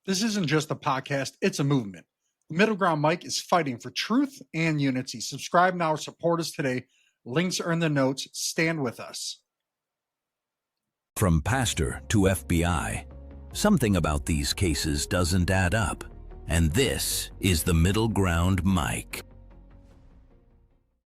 This isn't just a podcast, it's a movement. The Middle Ground Mike is fighting for truth and unity. Subscribe now or support us today. Links are in the notes. Stand with us. From pastor to FBI, something about these cases doesn't add up. And this is the Middle Ground Mike.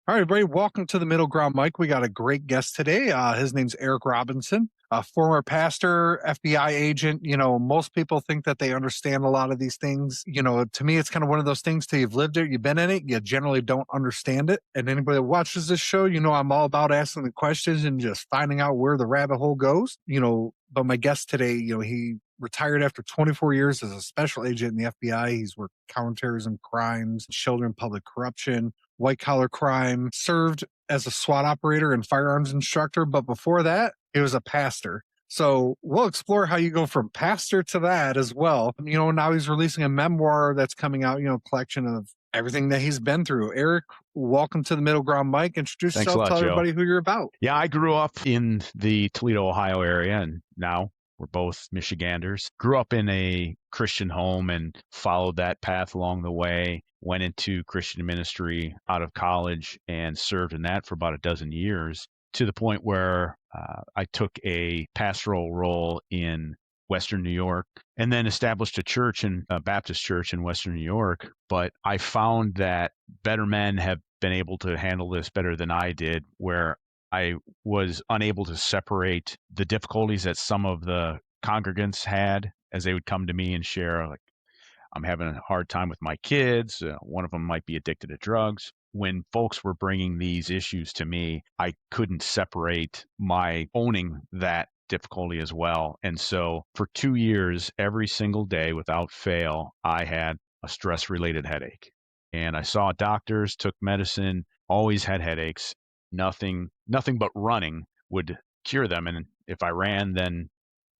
All right, everybody, welcome to the Middle Ground Mike. We got a great guest today. His name's Eric Robinson, a former pastor, FBI agent. You know, most people think that they understand a lot of these things. You know, to me, it's kind of one of those things till you've lived it, you've been in it, you generally don't understand it. And anybody that watches this show, you know, I'm all about asking the questions and just finding out where the rabbit hole goes. You know, but my guest today, you know, he retired after 24 years as a special agent in the FBI. He's worked counterterrorism crimes, children, public corruption, white collar crime, served as a SWAT operator and firearms instructor. But before that, he was a pastor. So we'll explore how you go from pastor to that as well. You know, now he's releasing a memoir that's coming out, you know, collection of everything that he's been through. Eric, welcome to the Middle Ground Mike. Introduce Thanks yourself, a lot, tell Joe. everybody who you're about. Yeah, I grew up in the Toledo, Ohio area, and now we're both Michiganders. Grew up in a Christian home and followed that path along the way. Went into Christian ministry out of college and served in that for about a dozen years, to the point where I took a pastoral role in Western New York and then established a church, a Baptist church in Western New York. But I found that better men have been able to handle this better than I did, where I was unable to separate the difficulties that some of the congregants had as they would come to me and share, like, I'm having a hard time with my kids. One of them might be addicted to drugs. When folks were bringing these issues to me, I couldn't separate my owning that difficulty as well. And so for 2 years, every single day without fail, I had a stress-related headache. And I saw doctors, took medicine, always had headaches. Nothing but running would cure them. And if I ran, then,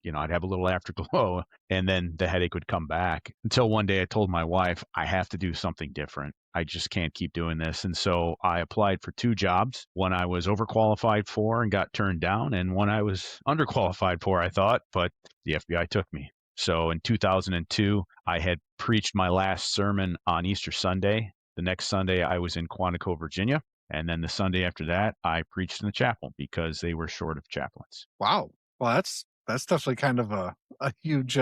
you know, I'd have a little afterglow and then the headache would come back, until one day I told my wife, I have to do something different. I just can't keep doing this. And so I applied for 2 jobs. One I was overqualified for and got turned down, and one I was underqualified for, I thought, but the FBI took me. So in 2002, I had preached my last sermon on Easter Sunday. The next Sunday I was in Quantico, Virginia. And then the Sunday after that, I preached in the chapel because they were short of chaplains. Wow. Well, that's definitely kind of a huge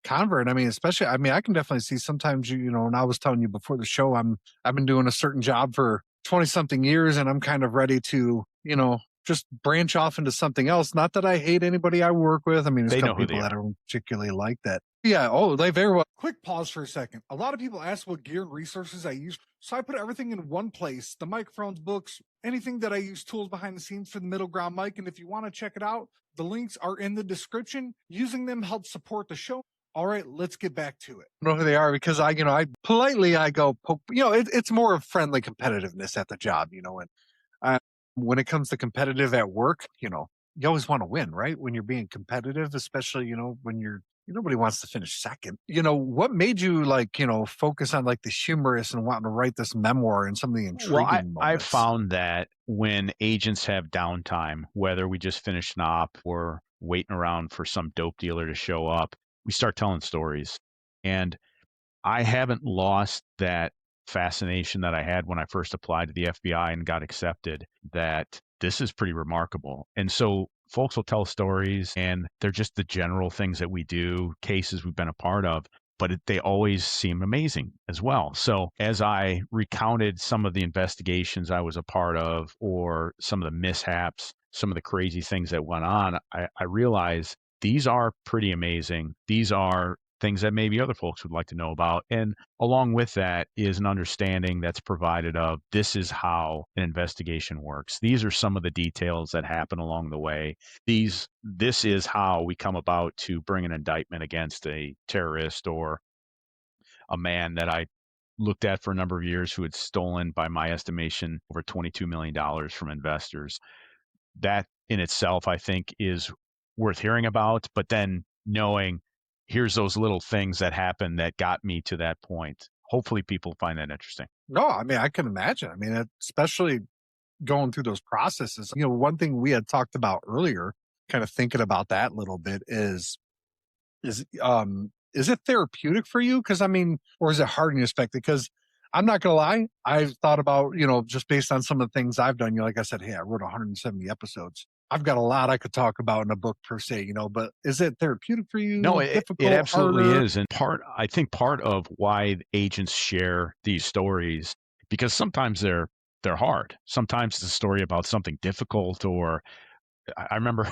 convert. I mean, especially, I mean, I can definitely see sometimes, you know, and I was telling you before the show, I've been doing a certain job for 20 something years, and I'm kind of ready to, you know, just branch off into something else. Not that I hate anybody I work with. I mean, there's a couple people that are particularly like that. Yeah. Oh, they very well. Quick pause for a second. A lot of people ask what gear and resources I use. So I put everything in one place: the microphones, books, anything that I use, tools behind the scenes for the Middle Ground Mike. And if you want to check it out, the links are in the description. Using them helps support the show. All right, let's get back to it. I don't know who they are because I politely go, you know, it's more of friendly competitiveness at the job, you know, and when it comes to competitive at work, you know, you always want to win, right? When you're being competitive, especially, you know, when nobody wants to finish second. You know, what made you, like, you know, focus on like the humorous and wanting to write this memoir and some of the intriguing moments? I found that when agents have downtime, whether we just finished an op or waiting around for some dope dealer to show up, we start telling stories. And I haven't lost that fascination that I had when I first applied to the FBI and got accepted, that this is pretty remarkable. And so folks will tell stories, and they're just the general things that we do, cases we've been a part of, but they always seem amazing as well. So as I recounted some of the investigations I was a part of, or some of the mishaps, some of the crazy things that went on, I realized these are pretty amazing. These are things that maybe other folks would like to know about. And along with that is an understanding that's provided of, this is how an investigation works. These are some of the details that happen along the way. This is how we come about to bring an indictment against a terrorist or a man that I looked at for a number of years who had stolen, by my estimation, over $22 million from investors. That in itself, I think, is worth hearing about, but then knowing, here's those little things that happened that got me to that point. Hopefully people find that interesting. No, I mean, I can imagine. I mean, especially going through those processes. You know, one thing we had talked about earlier, kind of thinking about that a little bit, is is it therapeutic for you? Because I mean, or is it hardening you expected? Because I'm not gonna lie, I've thought about, just based on some of the things I've done. Like I said, hey, I wrote 170 episodes. I've got a lot I could talk about in a book per se, but is it therapeutic for No, you? it Difficult, absolutely harder? is. And I think part of why agents share these stories, because sometimes they're hard. Sometimes it's a story about something difficult, or I remember,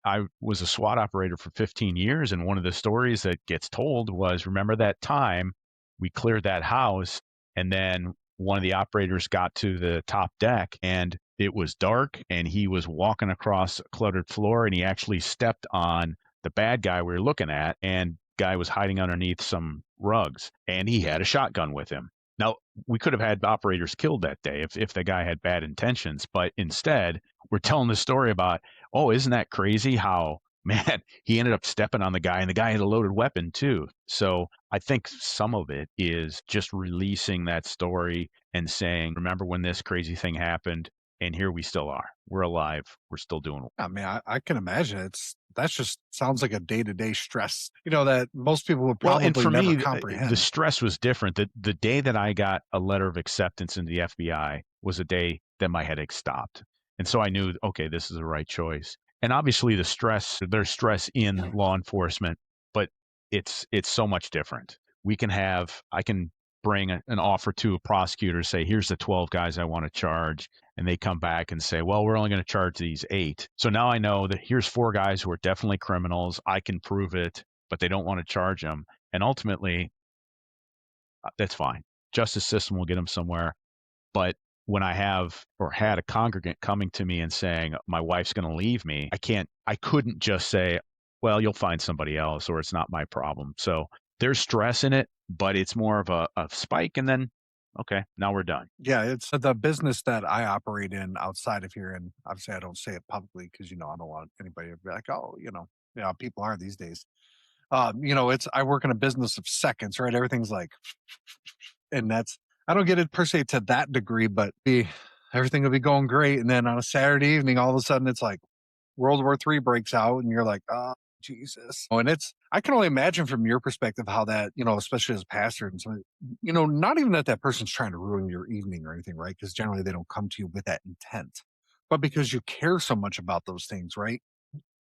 I was a SWAT operator for 15 years, and one of the stories that gets told was, remember that time we cleared that house, and then one of the operators got to the top deck, and it was dark, and he was walking across a cluttered floor, and he actually stepped on the bad guy we were looking at, and guy was hiding underneath some rugs, and he had a shotgun with him. Now, we could have had operators killed that day if the guy had bad intentions, but instead, we're telling the story about, oh, isn't that crazy how, man, he ended up stepping on the guy, and the guy had a loaded weapon too. So I think some of it is just releasing that story and saying, remember when this crazy thing happened, and here we still are. We're alive. We're still doing it. I mean, I can imagine that's just sounds like a day-to-day stress, that most people would Well, and probably for never me, the comprehend. stress was different. The day that I got a letter of acceptance into the FBI was a day that my headache stopped. And so I knew, okay, this is the right choice. And obviously there's stress in law enforcement, but it's so much different. I can bring an offer to a prosecutor, say, here's the 12 guys I want to charge. And they come back and say, well, we're only going to charge these 8. So now I know that here's 4 guys who are definitely criminals. I can prove it, but they don't want to charge them. And ultimately, that's fine. Justice system will get them somewhere. But when I have or had a congregant coming to me and saying, my wife's going to leave me, I couldn't just say, well, you'll find somebody else, or it's not my problem. So there's stress in it, but it's more of a spike. And then, okay, now we're done. Yeah, it's the business that I operate in outside of here, and obviously I don't say it publicly because I don't want anybody to be like, oh, people are these days. It's I work in a business of seconds, right? Everything's like, and that's I don't get it per se to that degree, but everything will be going great, and then on a Saturday evening, all of a sudden it's like World War III breaks out, and you're like, oh, Jesus. And I can only imagine from your perspective how that, especially as a pastor, and so, not even that person's trying to ruin your evening or anything, right? Because generally they don't come to you with that intent, but because you care so much about those things, right?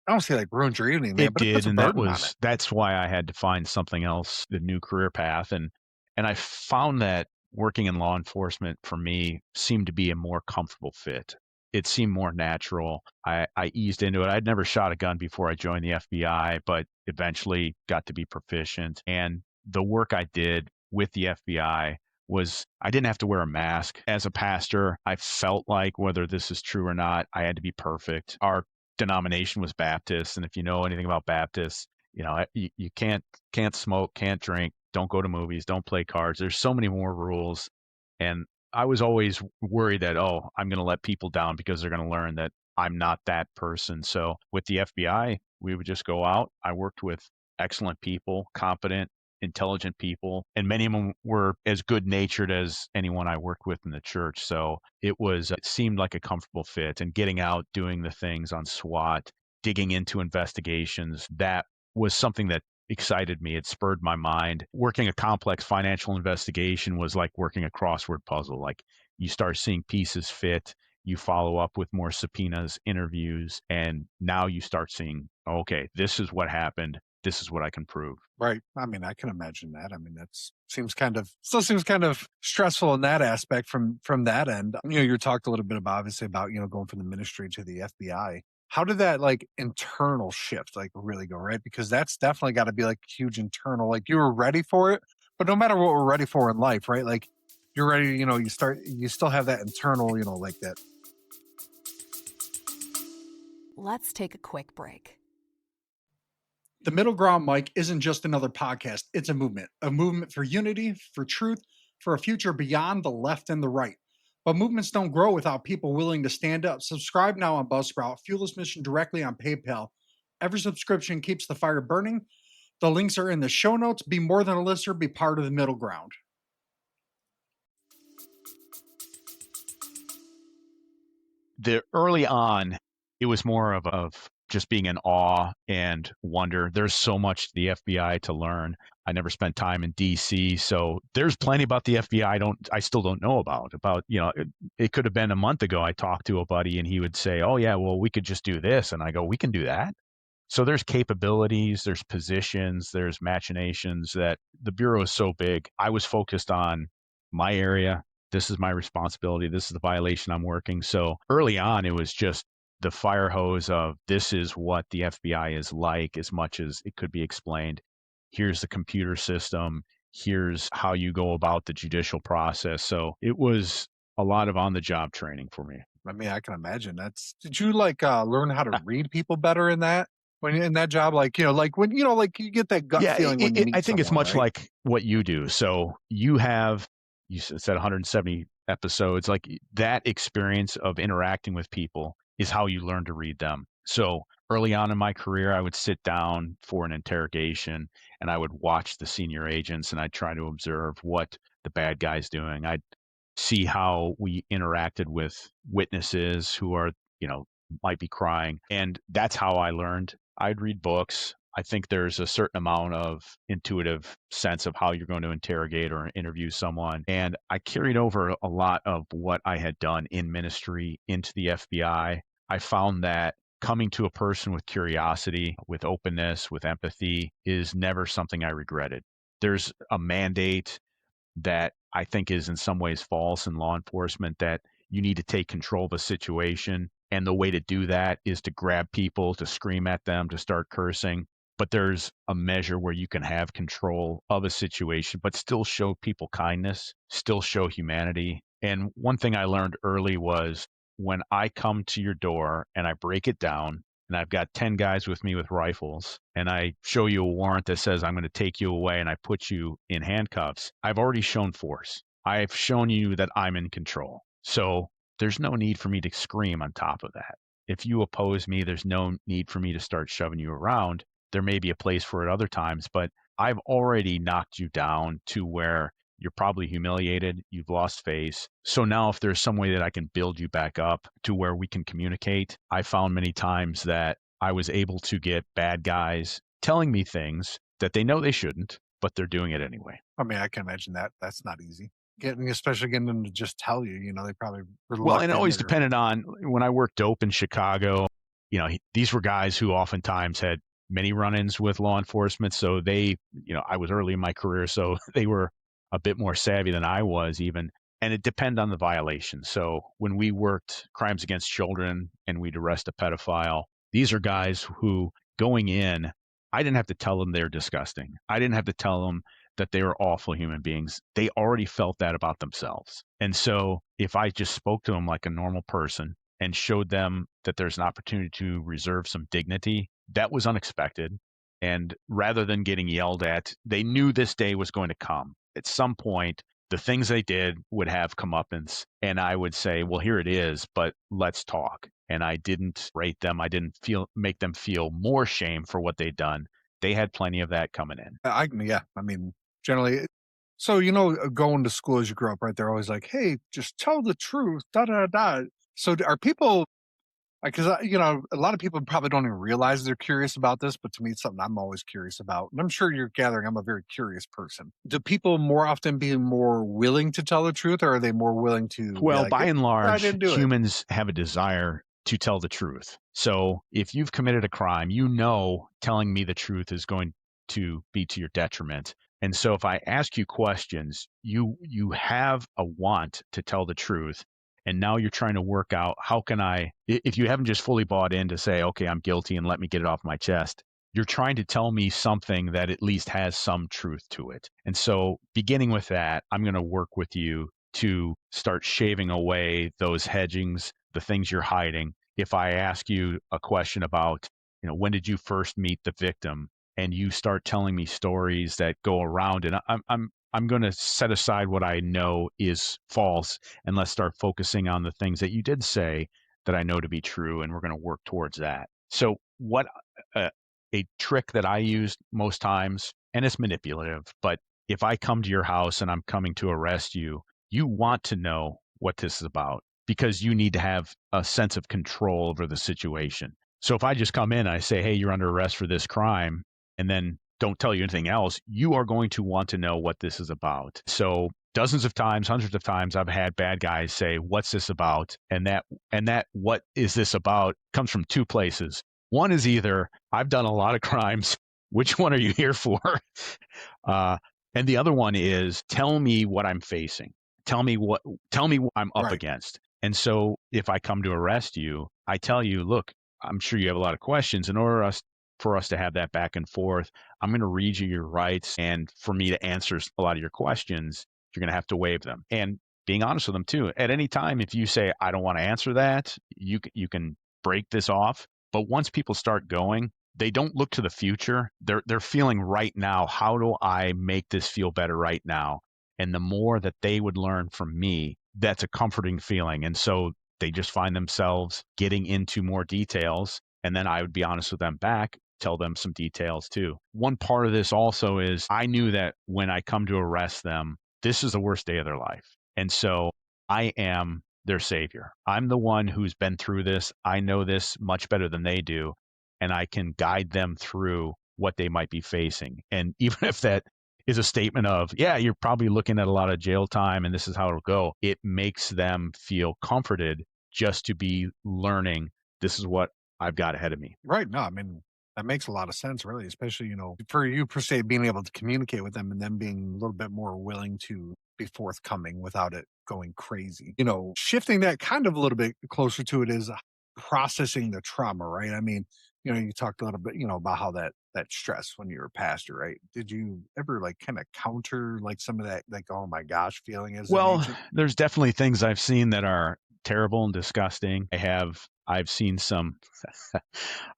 I don't say like ruins your evening, man, It but it puts did, a and burden on it. that's why I had to find something else, the new career path, and I found that working in law enforcement for me seemed to be a more comfortable fit. It seemed more natural. I eased into it. I'd never shot a gun before I joined the FBI, but eventually got to be proficient. And the work I did with the FBI was I didn't have to wear a mask. As a pastor, I felt like whether this is true or not, I had to be perfect. Our denomination was Baptist, and if you know anything about Baptists, you can't smoke, can't drink, don't go to movies, don't play cards. There's so many more rules, and I was always worried that, oh, I'm going to let people down because they're going to learn that I'm not that person. So with the FBI, we would just go out. I worked with excellent people, competent, intelligent people, and many of them were as good natured as anyone I worked with in the church. So it seemed like a comfortable fit, and getting out, doing the things on SWAT, digging into investigations, that was something that excited me. It spurred my mind. Working a complex financial investigation was like working a crossword puzzle. Like, you start seeing pieces fit, you follow up with more subpoenas, interviews, and now you start seeing, okay, this is what happened. This is what I can prove. Right. I mean, I can imagine that. I mean, still seems kind of stressful in that aspect from that end. You talked a little bit about obviously about, going from the ministry to the FBI. How did that like internal shift like really go, right? Because that's definitely got to be like huge internal, like you were ready for it, but no matter what we're ready for in life, right? Like you're ready, you still have that internal, like that. Let's take a quick break. The Middle Ground, Mike, isn't just another podcast. It's a movement for unity, for truth, for a future beyond the left and the right. But movements don't grow without people willing to stand up. Subscribe now on Buzzsprout. Fuel this mission directly on PayPal. Every subscription keeps the fire burning. The links are in the show notes. Be more than a listener. Be part of the Middle Ground. Early on, it was more of just being in awe and wonder. There's so much to the FBI to learn. I never spent time in DC, so there's plenty about the FBI I still don't know about. It could have been a month ago I talked to a buddy and he would say, "Oh yeah, well we could just do this." And I go, "We can do that?" So there's capabilities, there's positions, there's machinations that the Bureau is so big. I was focused on my area. This is my responsibility. This is the violation I'm working. So early on, it was just the fire hose of this is what the FBI is like as much as it could be explained. Here's the computer system. Here's how you go about the judicial process. So it was a lot of on the job training for me. I mean, I can imagine did you like learn how to read people better in that? When you're in that job, like, like when, like you get that gut Yeah, feeling when you I meet think it's someone, much right? like what you do. So you said 170 episodes, like that experience of interacting with people is how you learn to read them. So early on in my career, I would sit down for an interrogation and I would watch the senior agents and I'd try to observe what the bad guy's doing. I'd see how we interacted with witnesses who are, might be crying. And that's how I learned. I'd read books. I think there's a certain amount of intuitive sense of how you're going to interrogate or interview someone. And I carried over a lot of what I had done in ministry into the FBI. I found that coming to a person with curiosity, with openness, with empathy is never something I regretted. There's a mandate that I think is in some ways false in law enforcement, that you need to take control of a situation. And the way to do that is to grab people, to scream at them, to start cursing. But there's a measure where you can have control of a situation, but still show people kindness, still show humanity. And one thing I learned early was when I come to your door and I break it down, and I've got 10 guys with me with rifles, and I show you a warrant that says I'm going to take you away and I put you in handcuffs, I've already shown force. I've shown you that I'm in control. So there's no need for me to scream on top of that. If you oppose me, there's no need for me to start shoving you around. There may be a place for it other times, but I've already knocked you down to where you're probably humiliated, you've lost face. So now if there's some way that I can build you back up to where we can communicate, I found many times that I was able to get bad guys telling me things that they know they shouldn't, but they're doing it anyway. I mean, I can imagine that's not easy. Especially getting them to just tell you, they probably Well, and it always reluctant or depended on when I worked dope in Chicago, these were guys who oftentimes had many run-ins with law enforcement. So I was early in my career, so they were a bit more savvy than I was even. And it depended on the violation. So when we worked crimes against children and we'd arrest a pedophile, these are guys who going in, I didn't have to tell them they're disgusting. I didn't have to tell them that they were awful human beings. They already felt that about themselves. And so if I just spoke to them like a normal person and showed them that there's an opportunity to reserve some dignity, that was unexpected. And rather than getting yelled at, they knew this day was going to come. At some point, the things they did would have comeuppance. And I would say, well, here it is, but let's talk. And I didn't rate them. I didn't make them feel more shame for what they'd done. They had plenty of that coming in. yeah. I mean, generally. So, going to school as you grow up, right? They're always like, hey, just tell the truth, da da da. So are people, because, a lot of people probably don't even realize they're curious about this, but to me, it's something I'm always curious about. And I'm sure you're gathering I'm a very curious person. Do people more often be more willing to tell the truth, or are they more willing to Well, like, by and I large, didn't do it? humans have a desire to tell the truth. So if you've committed a crime, telling me the truth is going to be to your detriment. And so if I ask you questions, you have a want to tell the truth. And now you're trying to work out if you haven't just fully bought in to say, okay, I'm guilty and let me get it off my chest, you're trying to tell me something that at least has some truth to it. And so beginning with that, I'm going to work with you to start shaving away those hedgings, the things you're hiding. If I ask you a question about, when did you first meet the victim, and you start telling me stories that go around it, I'm going to set aside what I know is false, and let's start focusing on the things that you did say that I know to be true, and we're going to work towards that. So what a trick that I use most times, and it's manipulative, but if I come to your house and I'm coming to arrest you, you want to know what this is about because you need to have a sense of control over the situation. So if I just come in and I say, hey, you're under arrest for this crime, and then don't tell you anything else, you are going to want to know what this is about. So dozens of times, hundreds of times, I've had bad guys say, what's this about? And that what is this about comes from two places. One is either I've done a lot of crimes. Which one are you here for? And the other one is tell me what I'm facing. Tell me what I'm up Right. against. And so if I come to arrest you, I tell you, look, I'm sure you have a lot of questions. In order for us to have that back and forth, I'm going to read you your rights. And for me to answer a lot of your questions, you're going to have to waive them. And being honest with them too, at any time, if you say, I don't want to answer that, you can break this off. But once people start going, they don't look to the future. They're feeling right now, how do I make this feel better right now? And the more that they would learn from me, that's a comforting feeling. And so they just find themselves getting into more details. And then I would be honest with them back, tell them some details too. One part of this also is I knew that when I come to arrest them, this is the worst day of their life. And so I am their savior. I'm the one who's been through this. I know this much better than they do. And I can guide them through what they might be facing. And even if that is a statement of, yeah, you're probably looking at a lot of jail time and this is how it'll go, it makes them feel comforted just to be learning this is what I've got ahead of me. Right. No, I mean, that makes a lot of sense, really, especially, for you per se, being able to communicate with them and them being a little bit more willing to be forthcoming without it going crazy. Shifting that kind of a little bit closer to it is processing the trauma, right? I mean, you talked a little bit, about how that stress when you were a pastor, right? Did you ever like kind of counter like some of that, like, oh my gosh, feeling as an Well, agent? there's definitely things I've seen that are terrible and disgusting. I've seen some.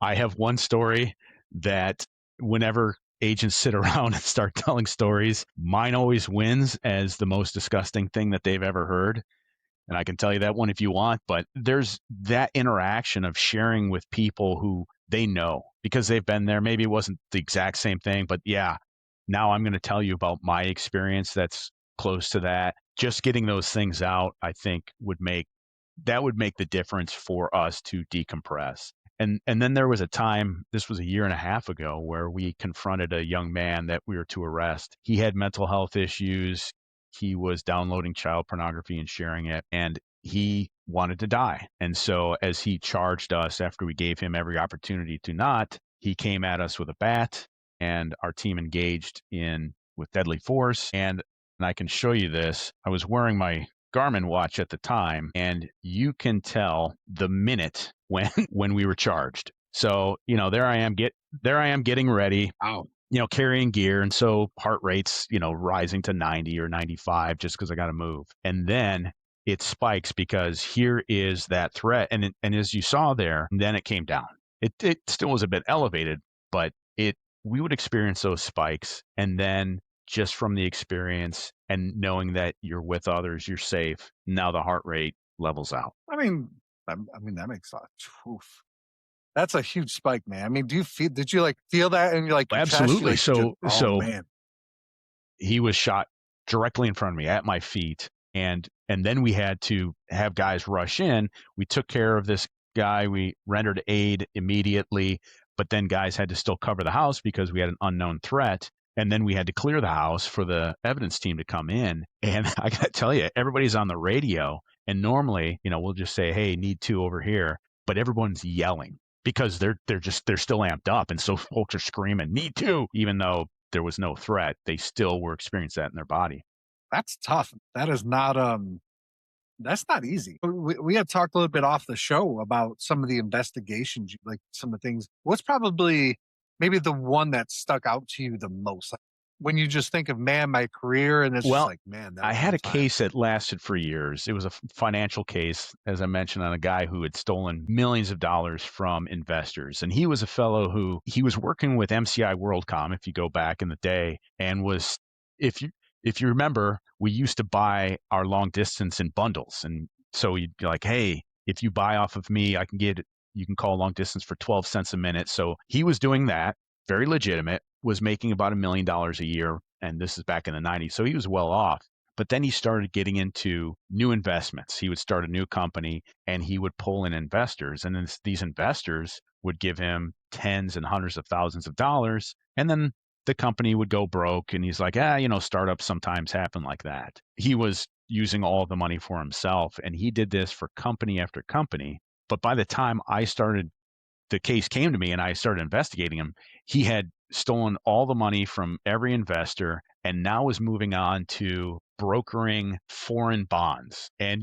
I have one story that whenever agents sit around and start telling stories, mine always wins as the most disgusting thing that they've ever heard. And I can tell you that one if you want, but there's that interaction of sharing with people who they know because they've been there. Maybe it wasn't the exact same thing, but yeah, now I'm going to tell you about my experience that's close to that. Just getting those things out, I think would make the difference for us to decompress. And then there was a time, this was a year and a half ago, where we confronted a young man that we were to arrest. He had mental health issues. He was downloading child pornography and sharing it, and he wanted to die. And so as he charged us after we gave him every opportunity to not, he came at us with a bat, and our team engaged with deadly force. And I can show you this. I was wearing my Garmin watch at the time, and you can tell the minute when we were charged. So, there I am getting ready. Wow. Carrying gear. And so heart rate's, rising to 90 or 95 just because I got to move. And then it spikes because here is that threat. And as you saw there, then it came down. It still was a bit elevated, but we would experience those spikes. And then just from the experience and knowing that you're with others, you're safe. Now the heart rate levels out. I mean, that makes a lot. Oof. That's a huge spike, man. I mean, did you like feel that in your chest? Absolutely. Oh man. He was shot directly in front of me at my feet. And then we had to have guys rush in. We took care of this guy. We rendered aid immediately, but then guys had to still cover the house because we had an unknown threat. And then we had to clear the house for the evidence team to come in. And I got to tell you, everybody's on the radio. And normally, we'll just say, hey, need to over here. But everyone's yelling because they're still amped up. And so folks are screaming, need to, even though there was no threat, they still were experiencing that in their body. That's tough. That is not that's not easy. We had talked a little bit off the show about some of the investigations, like some of the things. What's probably maybe the one that stuck out to you the most? Like, when you just think of, man, my career, and it's just like, man, I had a case that lasted for years. It was a financial case, as I mentioned, on a guy who had stolen millions of dollars from investors. And he was a fellow who he was working with MCI WorldCom, if you go back in the day, and was, if you remember, we used to buy our long distance in bundles. And so you'd be like, hey, if you buy off of me, you can call long distance for 12 cents a minute. So he was doing that, very legitimate, was making about $1 million a year. And this is back in the 90s. So he was well off. But then he started getting into new investments. He would start a new company and he would pull in investors. And then these investors would give him tens and hundreds of thousands of dollars. And then the company would go broke. And he's like, startups sometimes happen like that. He was using all the money for himself. And he did this for company after company. But by the time the case came to me and I started investigating him, he had stolen all the money from every investor and now was moving on to brokering foreign bonds. And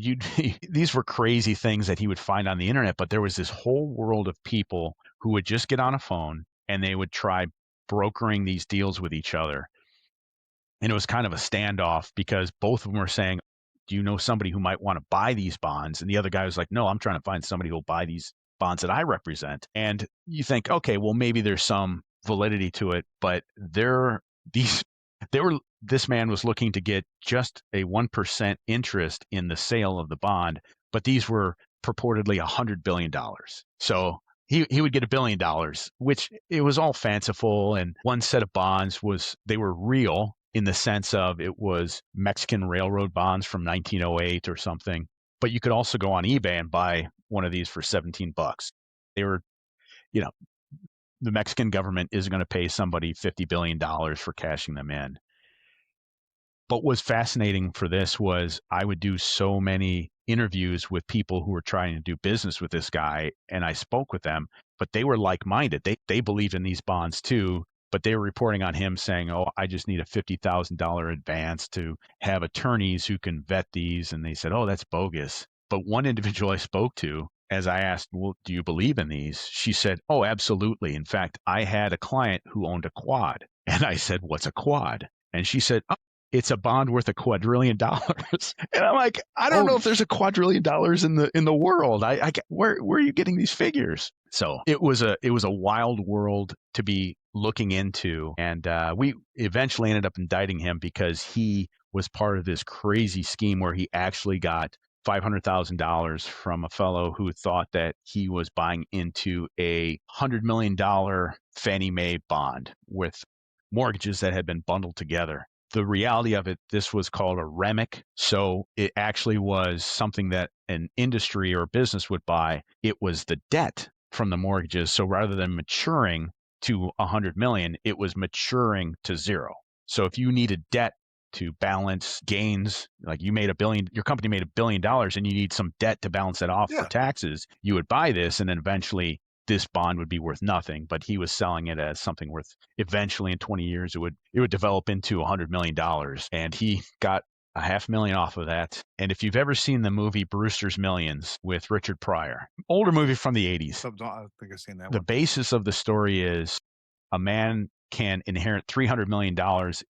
these were crazy things that he would find on the internet, but there was this whole world of people who would just get on a phone and they would try brokering these deals with each other. And it was kind of a standoff because both of them were saying, do you know somebody who might want to buy these bonds? And the other guy was like, no, I'm trying to find somebody who'll buy these bonds that I represent. And you think, okay, well, maybe there's some validity to it, but this man was looking to get just a 1% interest in the sale of the bond, but these were purportedly $100 billion. So he would get $1 billion, which it was all fanciful. And one set of bonds they were real in the sense of it was Mexican railroad bonds from 1908 or something. But you could also go on eBay and buy one of these for $17. They were, the Mexican government isn't going to pay somebody $50 billion for cashing them in. But what's fascinating for this was I would do so many interviews with people who were trying to do business with this guy, and I spoke with them, but they were like-minded. They believed in these bonds too, but they were reporting on him saying, oh, I just need a $50,000 advance to have attorneys who can vet these. And they said, oh, that's bogus. But one individual I spoke to, as I asked, well, do you believe in these? She said, oh, absolutely. In fact, I had a client who owned a quad. And I said, what's a quad? And she said, oh, it's a bond worth $2 quadrillion. And I'm like, I don't know if there's $2 quadrillion in the world. Where are you getting these figures? So it was a wild world to be looking into. And we eventually ended up indicting him because he was part of this crazy scheme where he actually got $500,000 from a fellow who thought that he was buying into a $100 million Fannie Mae bond with mortgages that had been bundled together. The reality of it, this was called a REMIC. So it actually was something that an industry or business would buy. It was the debt from the mortgages. So rather than maturing to 100 million, it was maturing to zero. So if you needed debt to balance gains, like your company made $1 billion and you need some debt to balance that off for taxes, you would buy this and then eventually this bond would be worth nothing, but he was selling it as something worth, eventually in 20 years, it would develop into $100 million. And he got $500,000 off of that. And if you've ever seen the movie Brewster's Millions with Richard Pryor, older movie from the 80s, I think I've seen that the one. basis of the story is a man can inherit $300 million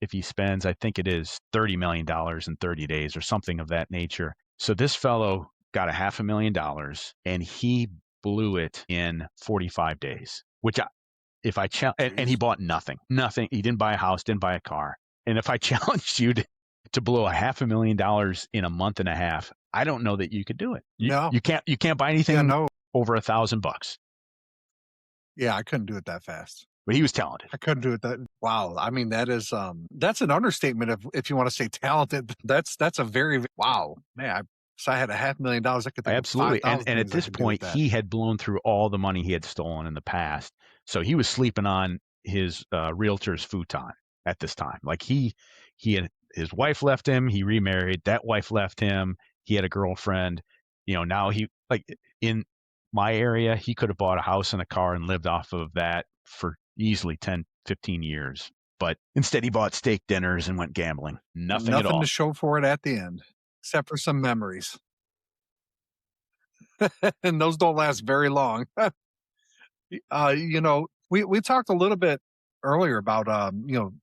if he spends, I think it is $30 million in 30 days or something of that nature. So this fellow got $500,000 and he blew it in 45 days, which and he bought nothing. He didn't buy a house, didn't buy a car. And if I challenged you to blow $500,000 in a month and a half, I don't know that you could do it. You can't buy anything over $1,000. Yeah, I couldn't do it that fast. But he was talented. I couldn't do it that. Wow. I mean, that's an understatement if you want to say talented. That's a very, wow, man. So I had $500,000. I could think absolutely. Of and at this point, he had blown through all the money he had stolen in the past. So he was sleeping on his realtor's futon at this time. Like he had, his wife left him. He remarried. That wife left him. He had a girlfriend. Now in my area, he could have bought a house and a car and lived off of that for easily 10, 15 years. But instead he bought steak dinners and went gambling. Nothing at all. Nothing to show for it at the end, except for some memories. And those don't last very long. We talked a little bit earlier about,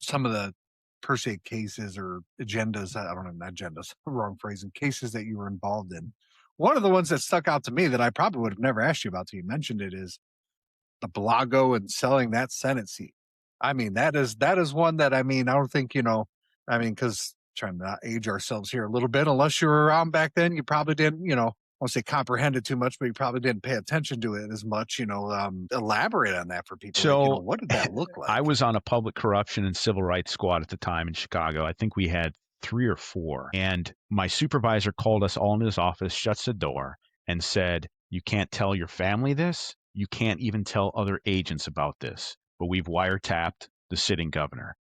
some of the per se cases or agendas. I don't know, not agendas, wrong phrasing, cases that you were involved in. One of the ones that stuck out to me that I probably would have never asked you about till you mentioned it is the Belago and selling that Senate seat. I mean, that is one that, I don't think, because trying to age ourselves here a little bit, unless you were around back then, you probably didn't, I won't say comprehend it too much, but you probably didn't pay attention to it as much, elaborate on that for people. So what did that look like? I was on a public corruption and civil rights squad at the time in Chicago. I think we had 3 or 4. And my supervisor called us all into his office, shuts the door, and said, "You can't tell your family this. You can't even tell other agents about this. But we've wiretapped the sitting governor."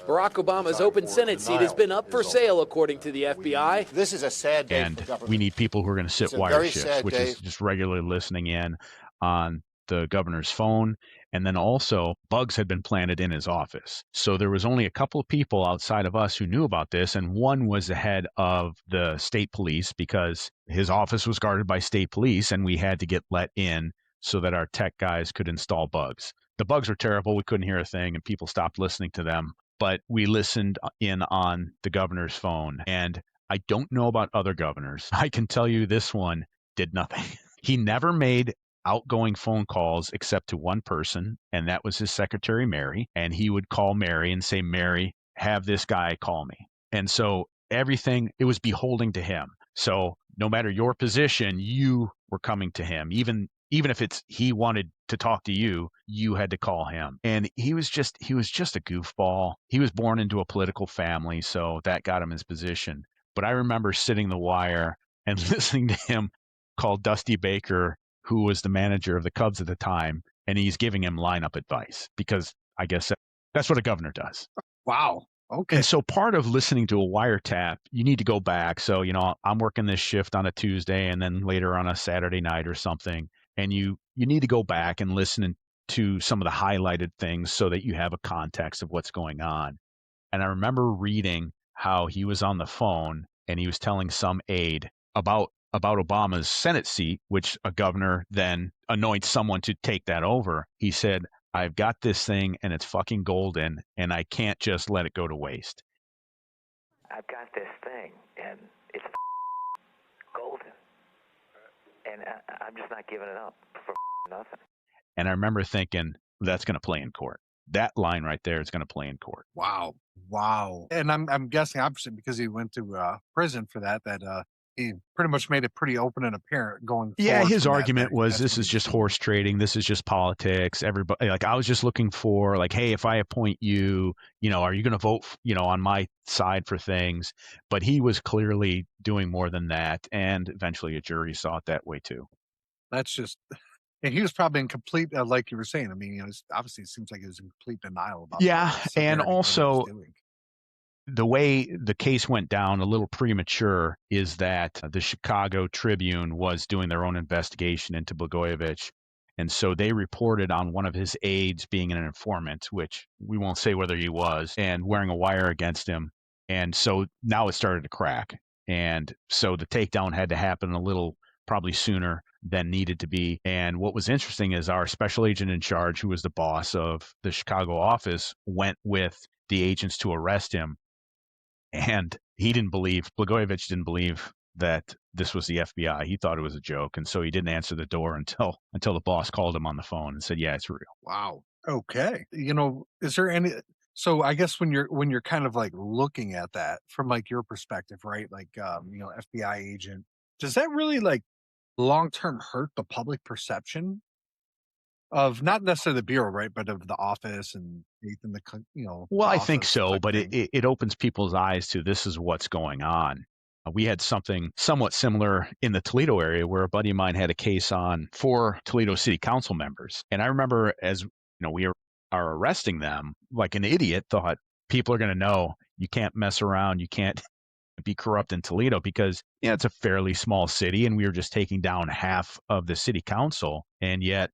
Barack Obama's open Senate seat has been up for sale, according to the FBI. This is a sad day And for government. we need people who are going to sit It's a wire very shifts, sad which day. is just regularly listening in on the governor's phone. And then also bugs had been planted in his office. So there was only a couple of people outside of us who knew about this. And one was the head of the state police, because his office was guarded by state police and we had to get let in so that our tech guys could install bugs. The bugs were terrible. We couldn't hear a thing and people stopped listening to them. But we listened in on the governor's phone. And I don't know about other governors. I can tell you this one did nothing. He never made outgoing phone calls except to one person, and that was his secretary, Mary. And he would call Mary and say, "Mary, have this guy call me." And so everything, it was beholding to him. So no matter your position, you were coming to him. Even if he wanted to talk to you, you had to call him. And he was just a goofball. He was born into a political family, so that got him his position. But I remember sitting the wire and listening to him call Dusty Baker, who was the manager of the Cubs at the time, and he's giving him lineup advice, because I guess that's what a governor does. Wow. Okay. And so part of listening to a wiretap, you need to go back. So, I'm working this shift on a Tuesday and then later on a Saturday night or something. And you need to go back and listen to some of the highlighted things so that you have a context of what's going on. And I remember reading how he was on the phone and he was telling some aide about Obama's Senate seat, which a governor then anoints someone to take that over. He said, "I've got this thing and it's fucking golden and I can't just let it go to waste." I've got this thing and it's golden. And I'm just not giving it up for nothing. And I remember thinking, that's going to play in court. That line right there is going to play in court. Wow. And I'm guessing, obviously, because he went to prison for that he pretty much made it pretty open and apparent going Yeah, forward his from argument was, that's this what is he just was horse trading. This is just politics. Everybody, I was just looking for, hey, if I appoint you, are you going to vote, on my side for things? But he was clearly doing more than that. And eventually a jury saw it that way too. That's just, and he was probably in complete, like you were saying. I mean, obviously it seems like he was in complete denial about Yeah, the severity and of what he was also doing. the way the case went down, a little premature, is that the Chicago Tribune was doing their own investigation into Blagojevich. And so they reported on one of his aides being an informant, which we won't say whether he was, and wearing a wire against him. And so now it started to crack. And so the takedown had to happen a little probably sooner than needed to be. And what was interesting is our special agent in charge, who was the boss of the Chicago office, went with the agents to arrest him. And Blagojevich didn't believe that this was the FBI. He thought it was a joke. And so he didn't answer the door until the boss called him on the phone and said, "Yeah, it's real." Wow. Okay. Is there any, so I guess when you're kind of looking at that from your perspective, right? FBI agent, does that really long-term hurt the public perception of not necessarily the bureau, right? But of the office and faith in the, Well, the I think office so, type but thing? it opens people's eyes to, this is what's going on. We had something somewhat similar in the Toledo area where a buddy of mine had a case on 4 Toledo City Council members. And I remember, as we are arresting them, like an idiot, thought people are going to know you can't mess around, you can't be corrupt in Toledo, because it's a fairly small city and we were just taking down half of the city council. And yet,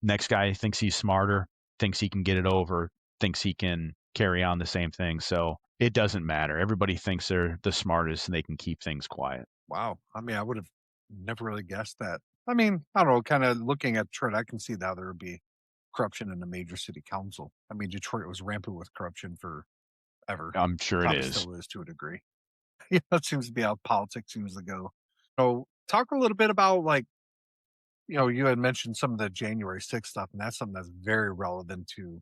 next guy thinks he's smarter, thinks he can get it over, thinks he can carry on the same thing. So it doesn't matter. Everybody thinks they're the smartest and they can keep things quiet. Wow. I mean, I would have never really guessed that. I mean, I don't know, kind of looking at Detroit, I can see how there would be corruption in a major city council. I mean, Detroit was rampant with corruption forever. I'm sure it Probably is. still is to a degree. That seems to be how politics seems to go. So talk a little bit about you had mentioned some of the January 6th stuff, and that's something that's very relevant to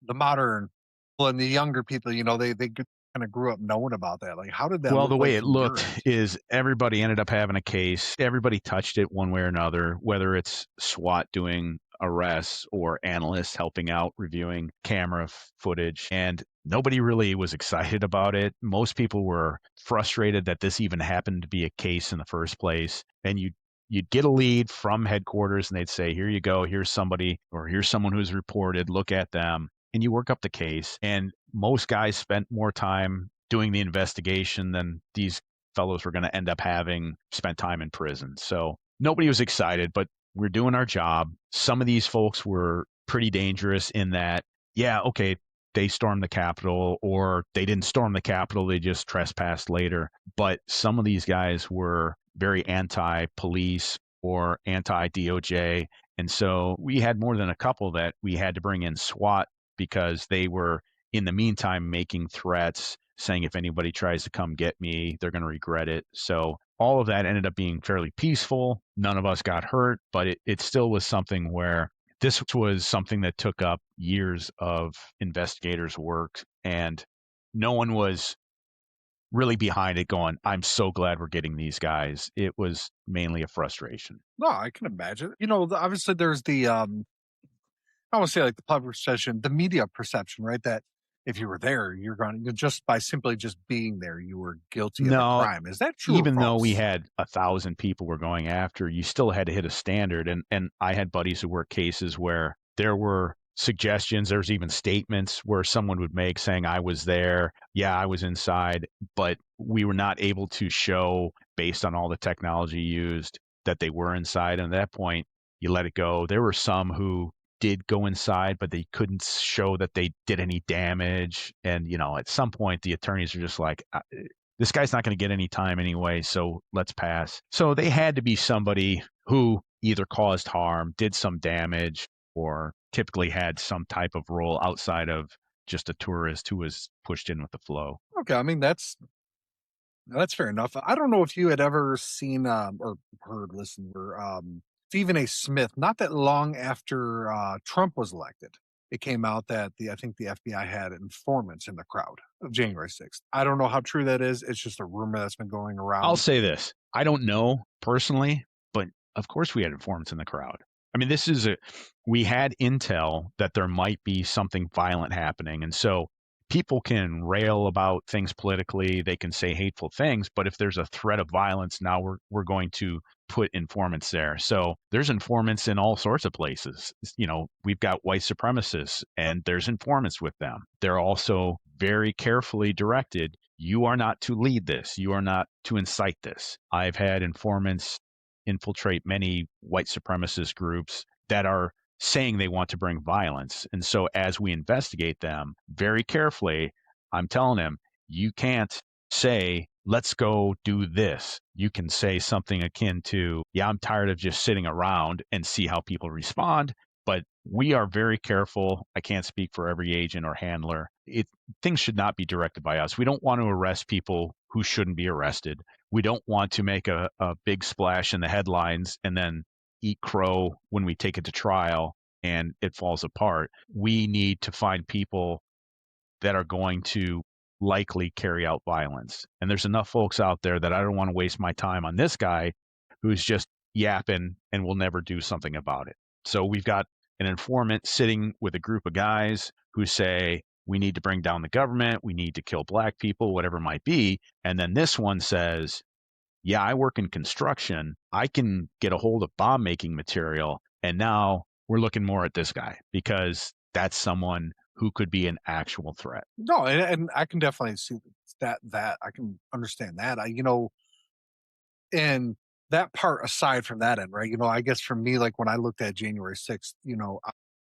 the modern and the younger people. They kind of grew up knowing about that. How did that Well, look the way like it from your looked end? is everybody ended up having a case. Everybody touched it one way or another, whether it's SWAT doing arrests or analysts helping out reviewing camera footage. And nobody really was excited about it. Most people were frustrated that this even happened to be a case in the first place. And you'd get a lead from headquarters and they'd say, here you go, here's somebody, or here's someone who's reported, look at them. And you work up the case. And most guys spent more time doing the investigation than these fellows were going to end up having spent time in prison. So nobody was excited, but we're doing our job. Some of these folks were pretty dangerous in that, yeah, okay, they stormed the Capitol, or they didn't storm the Capitol, they just trespassed later. But some of these guys were very anti-police or anti-DOJ. And so we had more than a couple that we had to bring in SWAT because they were, in the meantime, making threats, saying if anybody tries to come get me, they're going to regret it. So all of that ended up being fairly peaceful. None of us got hurt, but it still was something where this was something that took up years of investigators' work, and no one was really behind it going, I'm so glad we're getting these guys. It was mainly a frustration. No, I can imagine. Obviously there's the I want to say like the public perception, the media perception, right? That if you were there, just by simply just being there, you were guilty of a crime. Is that true? Even though we had 1,000 people we're going after, you still had to hit a standard. And I had buddies who worked cases where there were suggestions, there's even statements where someone would make saying, I was there, yeah, I was inside, but we were not able to show, based on all the technology used, that they were inside. And at that point, you let it go. There were some who did go inside, but they couldn't show that they did any damage. And, at some point, the attorneys are just like, this guy's not going to get any time anyway, so let's pass. So they had to be somebody who either caused harm, did some damage, or typically had some type of role outside of just a tourist who was pushed in with the flow. Okay, I mean, that's fair enough. I don't know if you had ever seen or heard, listened, or Stephen A. Smith, not that long after Trump was elected, it came out that I think the FBI had informants in the crowd of January 6th. I don't know how true that is. It's just a rumor that's been going around. I'll say this. I don't know personally, but of course we had informants in the crowd. I mean, we had intel that there might be something violent happening. And so people can rail about things politically, they can say hateful things, but if there's a threat of violence, now we're going to put informants there. So there's informants in all sorts of places. We've got white supremacists and there's informants with them. They're also very carefully directed. You are not to lead this. You are not to incite this. I've had informants infiltrate many white supremacist groups that are saying they want to bring violence. And so as we investigate them very carefully, I'm telling them, you can't say, let's go do this. You can say something akin to, yeah, I'm tired of just sitting around and see how people respond. But we are very careful. I can't speak for every agent or handler. Things should not be directed by us. We don't want to arrest people who shouldn't be arrested. We don't want to make a big splash in the headlines and then eat crow when we take it to trial and it falls apart. We need to find people that are going to likely carry out violence. And there's enough folks out there that I don't want to waste my time on this guy who's just yapping and will never do something about it. So we've got an informant sitting with a group of guys who say, we need to bring down the government, we need to kill black people, whatever it might be. And then this one says, yeah, I work in construction. I can get a hold of bomb making material. And now we're looking more at this guy because that's someone who could be an actual threat. No, and I can definitely see that I can understand that. And that part aside from that end, right? I guess for me, like when I looked at January 6th,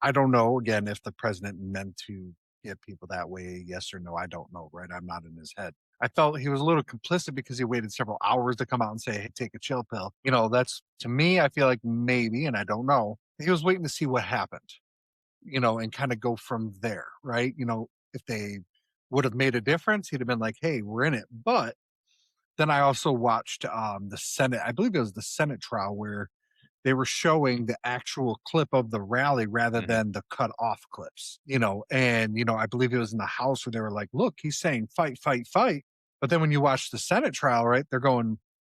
I don't know, again, if the president meant to get people that way, yes or no, I don't know, right? I'm not in his head. I felt he was a little complicit because he waited several hours to come out and say, hey, take a chill pill. That's, to me, I feel like maybe, and I don't know, he was waiting to see what happened, and kind of go from there, right? If they would have made a difference, he'd have been like, hey, we're in it. But then I also watched the Senate, I believe it was the Senate trial where they were showing the actual clip of the rally rather than the cut off clips, and, I believe it was in the House where they were like, look, he's saying fight, fight, fight. But then when you watch the Senate trial, right,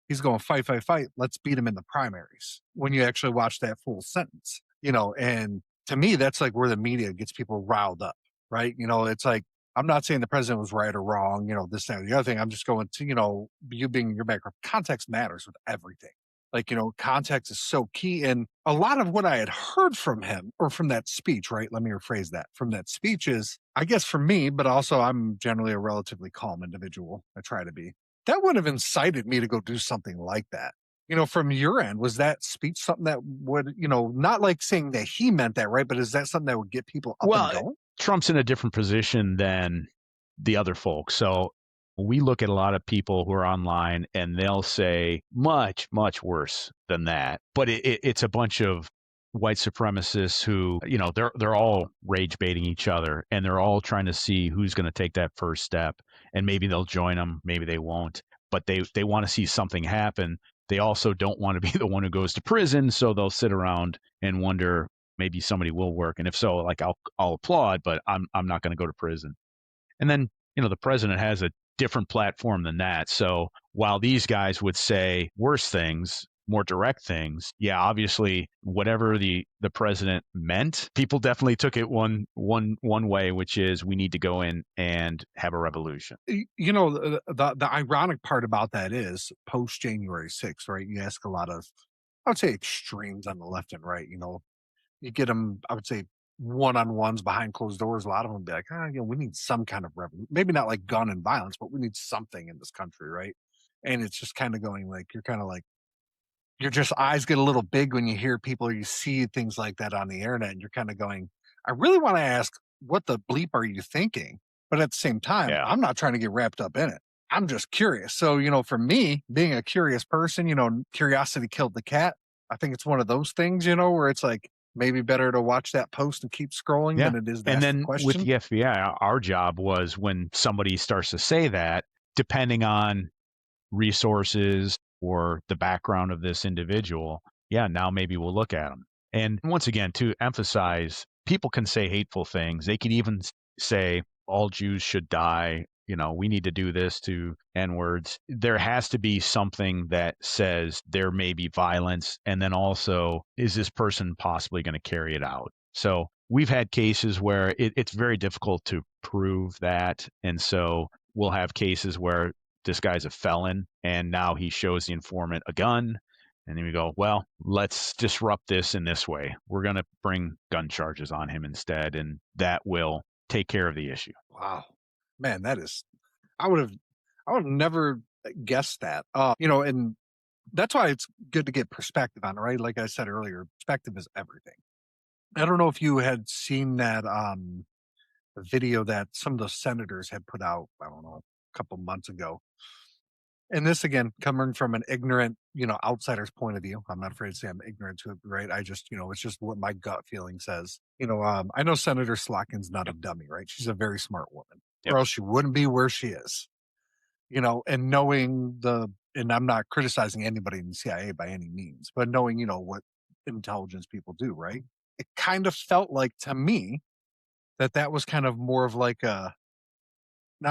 he's going fight, fight, fight. Let's beat him in the primaries when you actually watch that full sentence, And to me, that's like where the media gets people riled up, right? It's like, I'm not saying the president was right or wrong, this, that, or the other thing. I'm just going to, you being your background, context matters with everything. Like, context is so key. And a lot of what I had heard from him or from that speech, right? Let me rephrase that. From that speech is, I guess for me, but also I'm generally a relatively calm individual. I try to be. That would have incited me to go do something like that. From your end, was that speech something that would, not like saying that he meant that, right? But is that something that would get people up and Well, going? Trump's in a different position than the other folks. So we look at a lot of people who are online and they'll say much, much worse than that. But it's a bunch of white supremacists who, they're all rage baiting each other and they're all trying to see who's going to take that first step. And maybe they'll join them, maybe they won't. But they want to see something happen. They also don't want to be the one who goes to prison. So they'll sit around and wonder, maybe somebody will work. And if so, like I'll applaud, but I'm not going to go to prison. And then, the president has a different platform than that. So while these guys would say worse things, more direct things, yeah, obviously whatever the president meant, people definitely took it one way, which is we need to go in and have a revolution. The ironic part about that is post January 6th, right? You ask a lot of, I would say, extremes on the left and right. You get them, I would say, one-on-ones behind closed doors. A lot of them be like, we need some kind of revolution. Maybe not like gun and violence, but we need something in this country, right? And it's just kind of going like, you're kind of like, your just eyes get a little big when you hear people or you see things like that on the internet, and you're kind of going, I really want to ask, what the bleep are you thinking? But at the same time, Yeah. I'm not trying to get wrapped up in it. I'm just curious. So, for me, being a curious person, curiosity killed the cat. I think it's one of those things, where it's like, maybe better to watch that post and keep scrolling than it is to and ask the then question. with the FBI, our job was when somebody starts to say that, depending on resources or the background of this individual, now maybe we'll look at them. And once again, to emphasize, people can say hateful things. They can even say all Jews should die. We need to do this to N-words. There has to be something that says there may be violence. And then also, is this person possibly going to carry it out? So we've had cases where it's very difficult to prove that. And so we'll have cases where this guy's a felon and now he shows the informant a gun. And then we go, well, let's disrupt this in this way. We're going to bring gun charges on him instead. And that will take care of the issue. Wow, man, that is, I would have never guessed that. And that's why it's good to get perspective on it, right? Like I said earlier, perspective is everything. I don't know if you had seen that video that some of the senators had put out, I don't know, a couple months ago. And this again, coming from an ignorant, outsider's point of view. I'm not afraid to say I'm ignorant to it, right? I just, it's just what my gut feeling says. I know Senator Slotkin's not a dummy, right? She's a very smart woman, or else she wouldn't be where she is. And knowing and I'm not criticizing anybody in the CIA by any means, but knowing, what intelligence people do, right? It kind of felt like to me that was kind of more of like not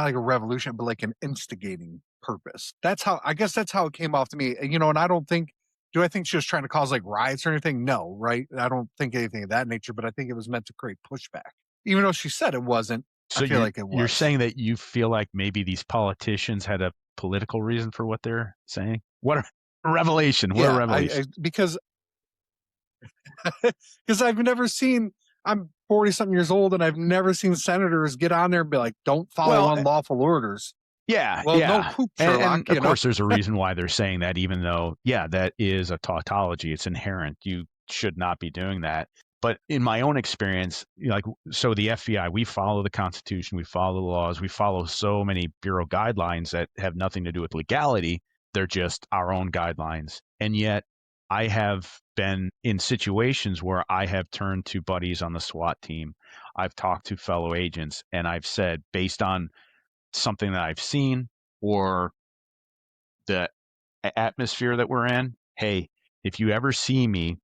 like a revolution, but like an instigating purpose. I guess that's how it came off to me. And I don't think, do I think she was trying to cause like riots or anything? No, right? I don't think anything of that nature, but I think it was meant to create pushback. Even though she said it wasn't, so I feel like it was. You're saying that you feel like maybe these politicians had a political reason for what they're saying? What a revelation. What a revelation. Because I've never seen, I'm 40 something years old and I've never seen senators get on there and be like, don't follow unlawful orders. Yeah. Well, no poop, Sherlock. And of course, there's a reason why they're saying that, even though, that is a tautology. It's inherent. You should not be doing that. But in my own experience, so the FBI, we follow the Constitution, we follow the laws, we follow so many Bureau guidelines that have nothing to do with legality. They're just our own guidelines. And yet I have been in situations where I have turned to buddies on the SWAT team. I've talked to fellow agents and I've said, based on something that I've seen or the atmosphere that we're in, hey, if you ever see me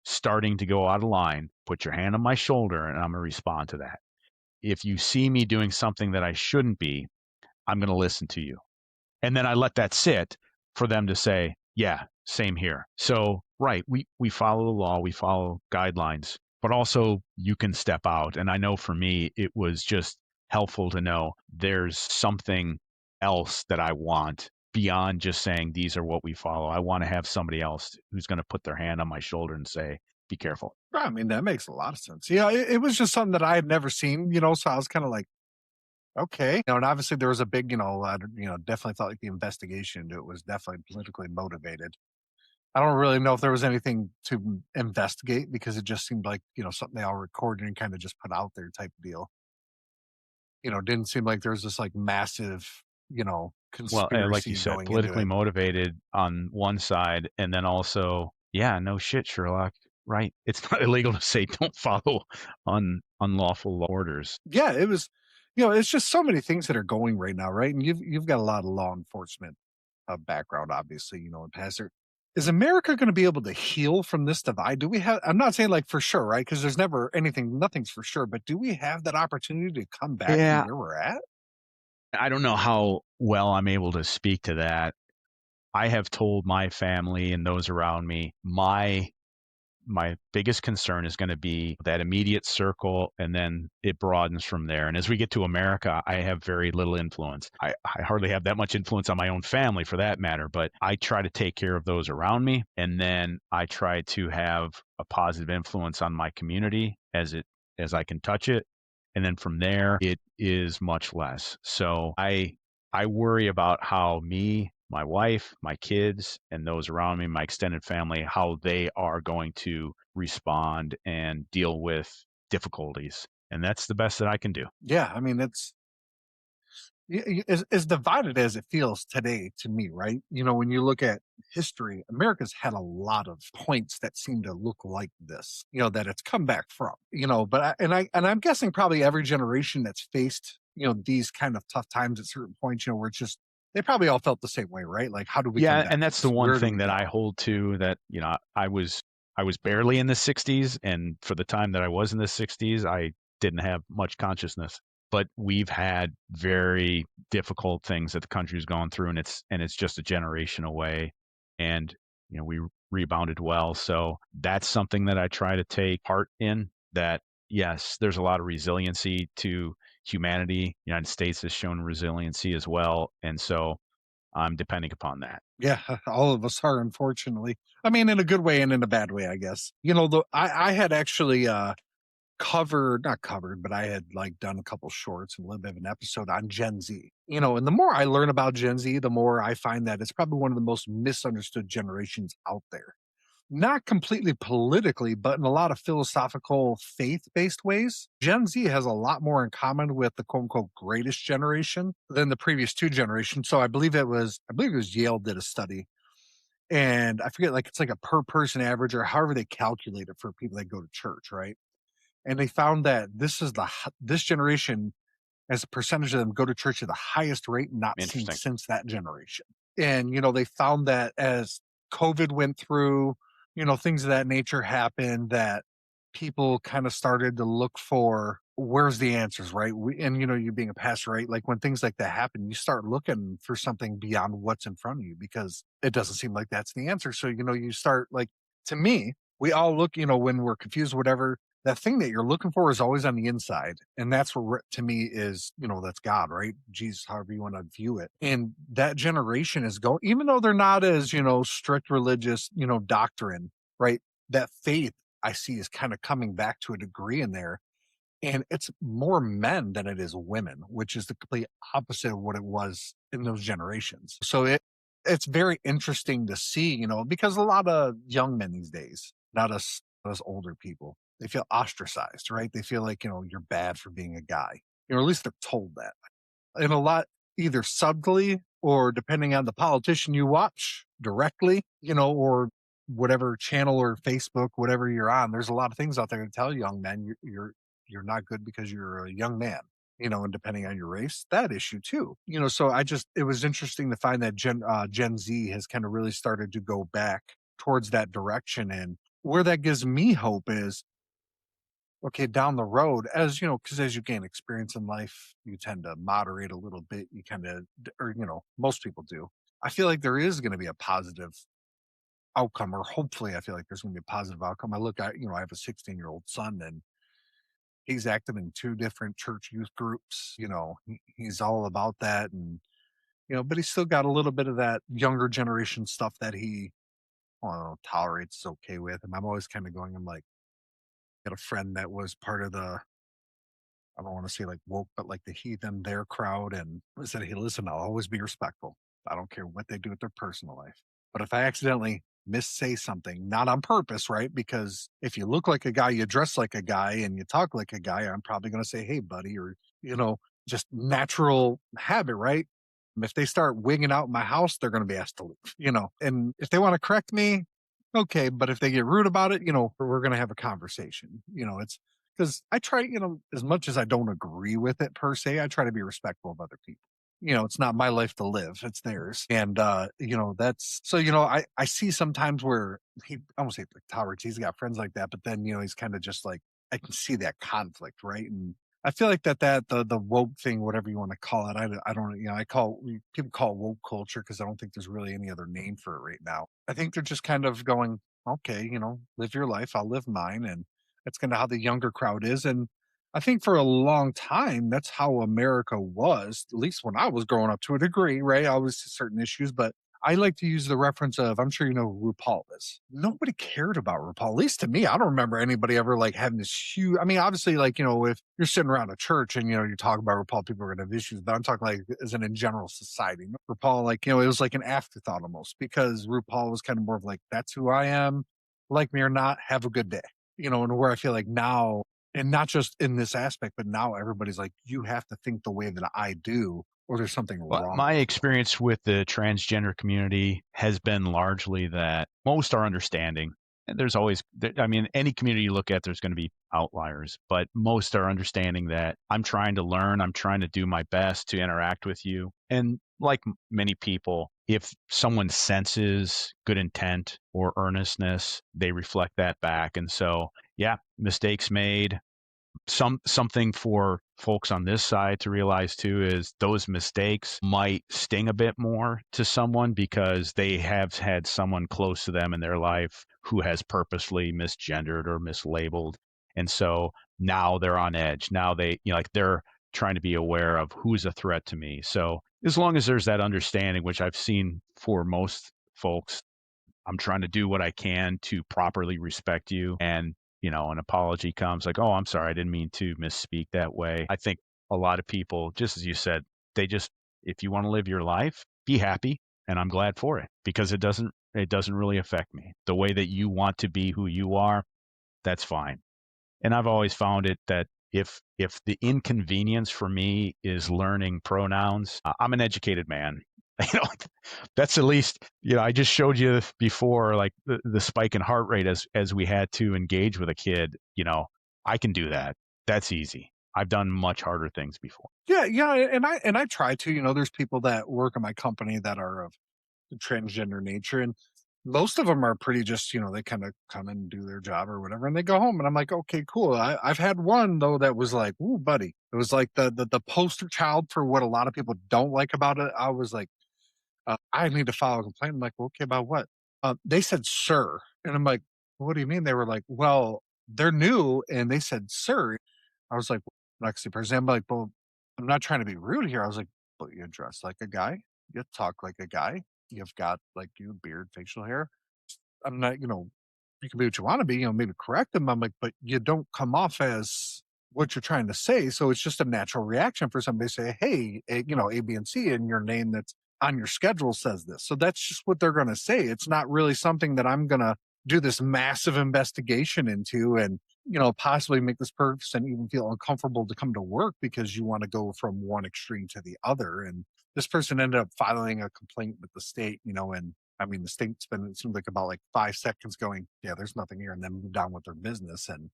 starting to go out of line, put your hand on my shoulder and I'm going to respond to that. If you see me doing something that I shouldn't be, I'm going to listen to you. And then I let that sit for them to say, yeah, same here. So, right, we follow the law, we follow guidelines, but also you can step out. And I know for me, it was just helpful to know there's something else that I want beyond just saying these are what we follow. I want to have somebody else who's going to put their hand on my shoulder and say, be careful. I mean, that makes a lot of sense. Yeah, it was just something that I had never seen, so I was kind of like, okay. And obviously there was a big, definitely felt like the investigation into it was definitely politically motivated. I don't really know if there was anything to investigate because it just seemed like, something they all recorded and kind of just put out there type deal. Didn't seem like there was this like massive, Well, like you conspiracy said, going into politically it. motivated on one side, and then also, yeah, no shit, Sherlock. Right. It's not illegal to say don't follow unlawful orders. Yeah, it was, it's just so many things that are going right now, right? And you've got a lot of law enforcement background, obviously, in Pastor. Is America going to be able to heal from this divide? Do we have? I'm not saying like for sure, right? Because there's never anything, nothing's for sure. But do we have that opportunity to come back from Yeah. where we're at? I don't know how well I'm able to speak to that. I have told my family and those around me, my biggest concern is going to be that immediate circle, and then it broadens from there. And as we get to America, I have very little influence. I hardly have that much influence on my own family for that matter, but I try to take care of those around me. And then I try to have a positive influence on my community as I can touch it. And then from there, it is much less. So I worry about how me, my wife, my kids, and those around me, my extended family, how they are going to respond and deal with difficulties. And that's the best that I can do. Yeah, I mean, it's as divided as it feels today to me, right? When you look at history, America's had a lot of points that seem to look like this, that it's come back from, but I'm guessing probably every generation that's faced, these kind of tough times at certain points, where it's just, they probably all felt the same way, right? Like, how do we come Yeah, back and from that's the this? one Where do thing we that go? I hold to, that, I was barely in the 60s, and for the time that I was in the 60s, I didn't have much consciousness. But we've had very difficult things that the country's gone through, and it's just a generation away. And we rebounded well. So that's something that I try to take part in, that yes, there's a lot of resiliency to humanity. United States has shown resiliency as well. And so I'm depending upon that. Yeah, all of us are, unfortunately. I mean, in a good way and in a bad way, I guess. I had actually not covered, but I had like done a couple shorts and a little bit of an episode on Gen Z. And the more I learn about Gen Z, the more I find that it's probably one of the most misunderstood generations out there. Not completely politically, but in a lot of philosophical, faith based ways. Gen Z has a lot more in common with the quote unquote greatest generation than the previous two generations. So I believe it was Yale did a study, and I forget, like, it's like a per person average or however they calculate it for people that go to church, right? And they found that this generation, as a percentage of them, go to church at the highest rate not seen Interesting. since that generation. And they found that as COVID went through, things of that nature happened, that people kind of started to look for where's the answers, right? And you being a pastor, right? Like when things like that happen, you start looking for something beyond what's in front of you because it doesn't seem like that's the answer. So you start, like, to me, we all look, when we're confused, whatever, that thing that you're looking for is always on the inside. And that's where, to me, is, that's God, right? Jesus, however you want to view it. And that generation is going, even though they're not as, strict religious, doctrine, right? That faith I see is kind of coming back to a degree in there. And it's more men than it is women, which is the complete opposite of what it was in those generations. So it's very interesting to see, because a lot of young men these days, not us older people, they feel ostracized, right? They feel like, you're bad for being a guy. At least they're told that. And a lot, either subtly or depending on the politician you watch directly, or whatever channel or Facebook, whatever you're on, there's a lot of things out there to tell young men you're not good because you're a young man, and depending on your race, that issue too. So it was interesting to find that Gen Z has kind of really started to go back towards that direction. And where that gives me hope is, okay, down the road, as because as you gain experience in life, you tend to moderate a little bit. You kind of, or most people do. I feel like there is going to be a positive outcome, or hopefully I feel like there's going to be a positive outcome. I look at, I have a 16-year-old son, and he's active in 2 different church youth groups. He's all about that, and but he's still got a little bit of that younger generation stuff that he, I don't know, tolerates, is okay with. And I'm always kind of going, I'm like, got a friend that was part of the, I don't want to say like woke, but like the heathen, their crowd. And I said, hey, listen, I'll always be respectful. I don't care what they do with their personal life. But if I accidentally missay something, not on purpose, right? Because if you look like a guy, you dress like a guy, and you talk like a guy, I'm probably going to say, hey, buddy, or, just natural habit, right? If they start wigging out in my house, they're going to be asked to leave. And if they want to correct me, okay. But if they get rude about it, we're going to have a conversation. It's, because I try, as much as I don't agree with it per se, I try to be respectful of other people. It's not my life to live, it's theirs. And, that's so, I see sometimes where I won't say like tolerates, he's got friends like that, but then, he's kind of just like, I can see that conflict, right? And I feel like the woke thing, whatever you want to call it, I don't, people call it woke culture because I don't think there's really any other name for it right now. I think they're just kind of going, okay, live your life, I'll live mine. And that's kind of how the younger crowd is. And I think for a long time, that's how America was, at least when I was growing up to a degree, right? Always certain issues, but I like to use the reference of, I'm sure you know who RuPaul is. Nobody cared about RuPaul, at least to me. I don't remember anybody ever like having this huge, I mean, obviously, like, if you're sitting around a church and, you talk about RuPaul, people are going to have issues, but I'm talking like as in general society. RuPaul, like, it was like an afterthought almost, because RuPaul was kind of more of like, that's who I am, like me or not, have a good day. And where I feel like now, and not just in this aspect, but now everybody's like, you have to think the way that I do, or there's something wrong. My experience with the transgender community has been largely that most are understanding. And there's always, I mean, any community you look at, there's going to be outliers, but most are understanding that I'm trying to learn, I'm trying to do my best to interact with you. And like many people, if someone senses good intent or earnestness, they reflect that back. And so, yeah, mistakes made. Something for folks on this side to realize too is those mistakes might sting a bit more to someone because they have had someone close to them in their life who has purposely misgendered or mislabeled. And so now they're on edge. Now they, like they're trying to be aware of who's a threat to me. So as long as there's that understanding, which I've seen for most folks, I'm trying to do what I can to properly respect you. And an apology comes like, oh, I'm sorry, I didn't mean to misspeak that way. I think a lot of people, just as you said, if you want to live your life, be happy. And I'm glad for it because it doesn't really affect me. The way that you want to be who you are, that's fine. And I've always found it that if the inconvenience for me is learning pronouns, I'm an educated man. That's at least, I just showed you before, like the spike in heart rate as we had to engage with a kid, I can do that. That's easy. I've done much harder things before. Yeah. Yeah. And I try to, there's people that work in my company that are of the transgender nature, and most of them are pretty just, they kind of come and do their job or whatever, and they go home. And I'm like, okay, cool. I've had one though that was like, ooh, buddy. It was like the poster child for what a lot of people don't like about it. I was like, I need to file a complaint. I'm like, well, okay, about what? They said, sir. And I'm like, what do you mean? They were like, well, they're new. And they said, sir. I was like, next person. I'm like, well, I'm not trying to be rude here. I was like, but you dress like a guy. You talk like a guy. You've got like beard, facial hair. I'm not, you can be what you want to be, maybe correct them. I'm like, but you don't come off as what you're trying to say. So it's just a natural reaction for somebody to say, hey, A, B, and C, and your name that's on your schedule says this. So that's just what they're going to say. It's not really something that I'm going to do this massive investigation into and, possibly make this person even feel uncomfortable to come to work because you want to go from one extreme to the other. And this person ended up filing a complaint with the state, and I mean, the state spent, it seemed like about like 5 seconds going, yeah, there's nothing here, and then moved on with their business. And,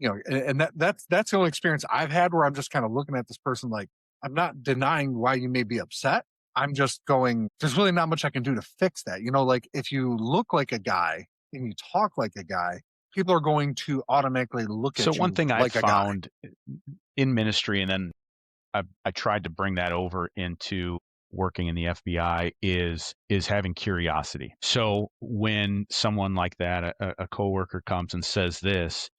and that's the only experience I've had where I'm just kind of looking at this person like, I'm not denying why you may be upset. I'm just going, there's really not much I can do to fix that. Like if you look like a guy and you talk like a guy, people are going to automatically look at you. So one thing like I found in ministry, and then I tried to bring that over into working in the FBI is having curiosity. So when someone like that, a coworker comes and says this,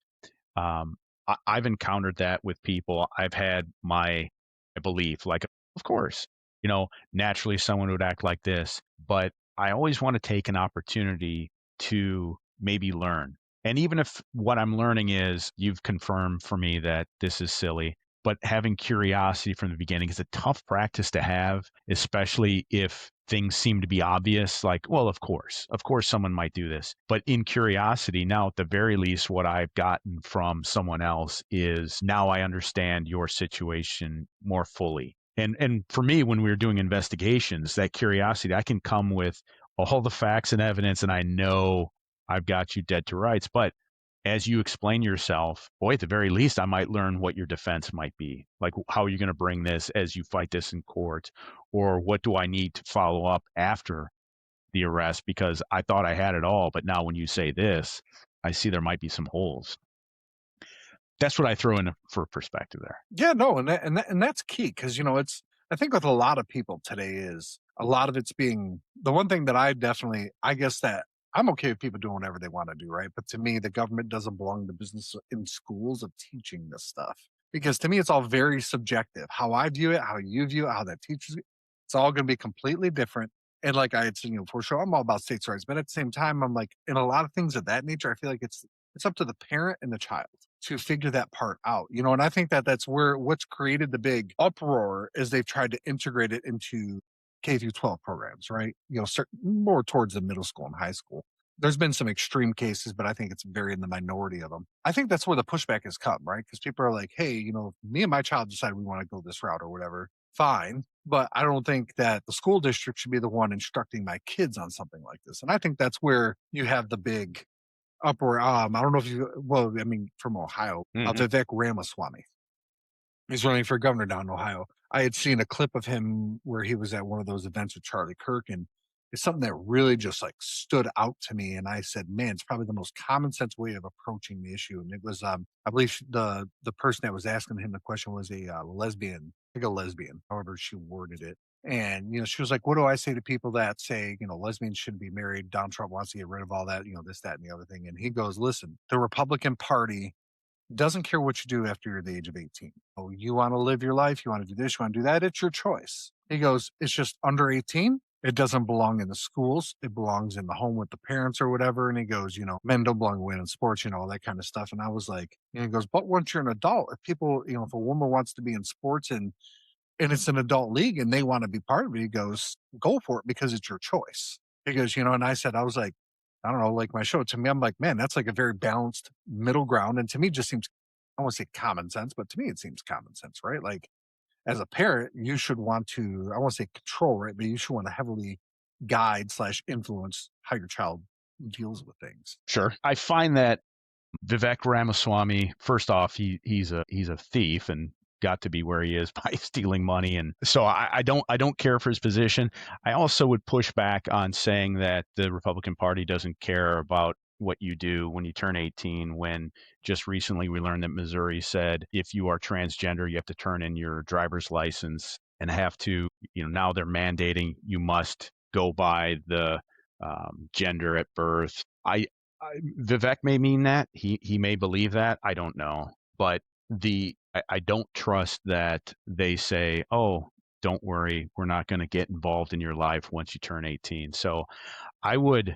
I've encountered that with people. I've had my belief, like, of course, naturally someone would act like this, but I always want to take an opportunity to maybe learn. And even if what I'm learning is you've confirmed for me that this is silly, but having curiosity from the beginning is a tough practice to have, especially if things seem to be obvious. Like, well, of course someone might do this. But in curiosity, now at the very least, what I've gotten from someone else is now I understand your situation more fully. And for me, when we were doing investigations, that curiosity, I can come with all the facts and evidence, and I know I've got you dead to rights. But as you explain yourself, boy, at the very least, I might learn what your defense might be. Like, how are you going to bring this as you fight this in court? Or what do I need to follow up after the arrest? Because I thought I had it all, but now when you say this, I see there might be some holes. That's what I throw in for perspective there. Yeah, no, and that's key because it's, I think with a lot of people today is a lot of it's being the one thing that I guess that I'm okay with people doing whatever they want to do, right? But to me, the government doesn't belong to business in schools of teaching this stuff because to me, it's all very subjective. How I view it, how you view it, how that teaches it, it's all going to be completely different. And like I had seen for sure, I'm all about states' rights, but at the same time, I'm like in a lot of things of that nature, I feel like it's up to the parent and the child to figure that part out, and I think that that's where what's created the big uproar is they've tried to integrate it into K through 12 programs, right? More towards the middle school and high school. There's been some extreme cases, but I think it's very in the minority of them. I think that's where the pushback has come, right? Because people are like, hey, me and my child decide we want to go this route or whatever. Fine. But I don't think that the school district should be the one instructing my kids on something like this. And I think that's where you have the big uproar. I don't know if from Ohio, Vivek Ramaswamy. He's running for governor down in Ohio. I had seen a clip of him where he was at one of those events with Charlie Kirk, and it's something that really just like stood out to me. And I said, man, it's probably the most common sense way of approaching the issue. And it was, I believe the person that was asking him the question was a lesbian, however she worded it. And, she was like, what do I say to people that say, lesbians shouldn't be married? Donald Trump wants to get rid of all that, this, that, and the other thing. And he goes, listen, the Republican Party doesn't care what you do after you're the age of 18. Oh, you want to live your life, you want to do this, you want to do that, it's your choice. He goes, it's just under 18. It doesn't belong in the schools. It belongs in the home with the parents or whatever. And he goes, men don't belong to win in sports, all that kind of stuff. And I was like, and he goes, but once you're an adult, if people, if a woman wants to be in sports and it's an adult league and they want to be part of it, he goes, go for it because it's your choice. He goes, and I said, I was like, I don't know, like my show, to me, I'm like, man, that's like a very balanced middle ground. And to me, it just seems, I won't say common sense, but to me, it seems common sense, right? Like as a parent, you should want to, I won't say control, right? But you should want to heavily guide / influence how your child deals with things. Sure. I find that Vivek Ramaswamy, first off, he's a thief and got to be where he is by stealing money. And so I don't care for his position. I also would push back on saying that the Republican Party doesn't care about what you do when you turn 18, when just recently we learned that Missouri said if you are transgender, you have to turn in your driver's license and have to, now they're mandating you must go by the gender at birth. Vivek may mean that. He may believe that. I don't know. But I don't trust that they say, oh, don't worry, we're not going to get involved in your life once you turn 18. So I would,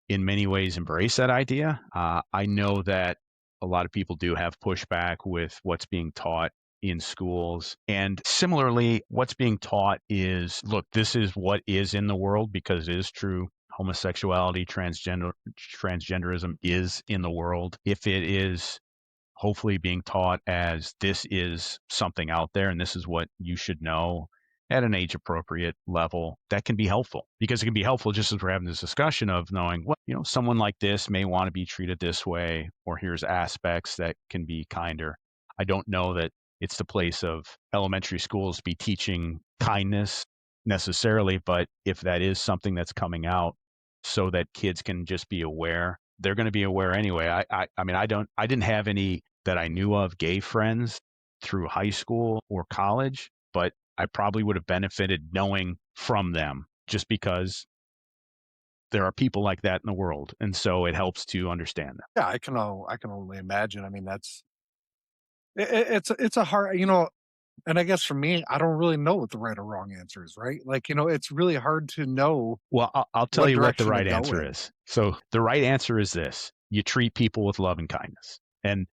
in many ways, embrace that idea. I know that a lot of people do have pushback with what's being taught in schools. And similarly, what's being taught is, look, this is what is in the world because it is true. Homosexuality, transgenderism is in the world. If it is hopefully being taught as this is something out there and this is what you should know at an age appropriate level, that can be helpful because it can be helpful just as we're having this discussion of knowing what, someone like this may want to be treated this way, or here's aspects that can be kinder. I don't know that it's the place of elementary schools to be teaching kindness necessarily, but if that is something that's coming out so that kids can just be aware, they're going to be aware anyway. I didn't have any that I knew of gay friends through high school or college, but I probably would have benefited knowing from them, just because there are people like that in the world. And so it helps to understand them. Yeah, I can only imagine. I mean, it's a hard, you know, and I guess for me, I don't really know what the right or wrong answer is, right? Like, you know, it's really hard to know Well, I'll tell what you what the direction to right go answer in. is. So the right answer is this: you treat people with love and kindness. And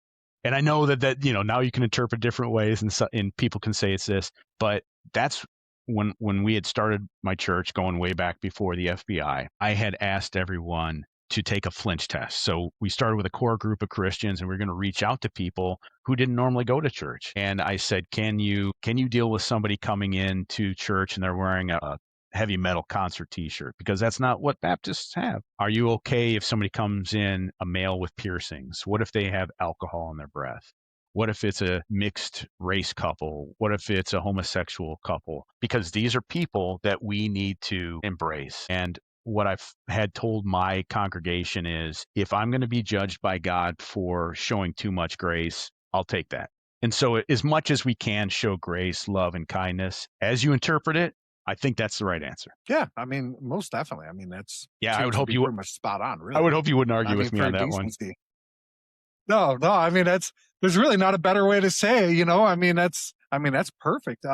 I know that now you can interpret different ways, and people can say it's this, but that's when we had started my church going way back before the FBI. I had asked everyone to take a flinch test. So we started with a core group of Christians, and we're going to reach out to people who didn't normally go to church. And I said, can you deal with somebody coming into church and they're wearing a heavy metal concert t-shirt? Because that's not what Baptists have. Are you okay if somebody comes in, a male with piercings? What if they have alcohol in their breath? What if it's a mixed race couple? What if it's a homosexual couple? Because these are people that we need to embrace. And what I've had told my congregation is, if I'm going to be judged by God for showing too much grace, I'll take that. And so as much as we can show grace, love, and kindness, as you interpret it, I think that's the right answer. Yeah, I mean, most definitely. I mean, Yeah, I would seems to hope be you pretty much spot on, really. I would hope you wouldn't I argue mean, with me for on that one. decency. No, no, I mean, there's really not a better way to say it, you know? I mean, that's perfect.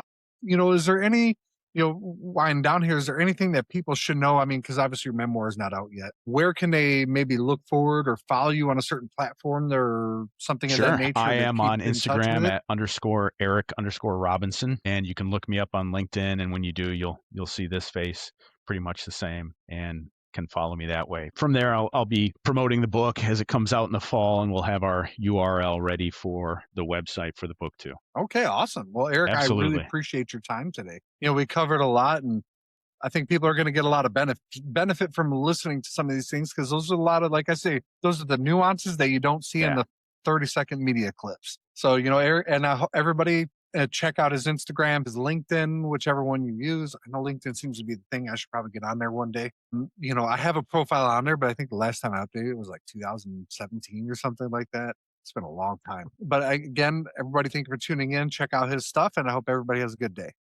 You know, is there any, you know, winding down here, is there anything that people should know? I mean, because obviously your memoir is not out yet. Where can they maybe look forward or follow you on a certain platform or something of that Sure. nature I to am keep on in touch with Instagram it? at _Eric_Robinson, and you can look me up on LinkedIn. And when you do, you'll see this face pretty much the same, and can follow me that way. From there, I'll be promoting the book as it comes out in the fall, and we'll have our URL ready for the website for the book too. Okay, awesome. Well, Eric, I really Absolutely. appreciate your time today. You know, we covered a lot, and I think people are going to get a lot of benefit from listening to some of these things, because those are a lot of, like I say, those are the nuances that you don't see in Yeah. the 30-second media clips. So, you know, Eric, and everybody check out his Instagram, his LinkedIn, whichever one you use. I know LinkedIn seems to be the thing. I should probably get on there one day. You know, I have a profile on there, but I think the last time I updated it was like 2017 or something like that. It's been a long time. But again, everybody, thank you for tuning in. Check out his stuff, and I hope everybody has a good day.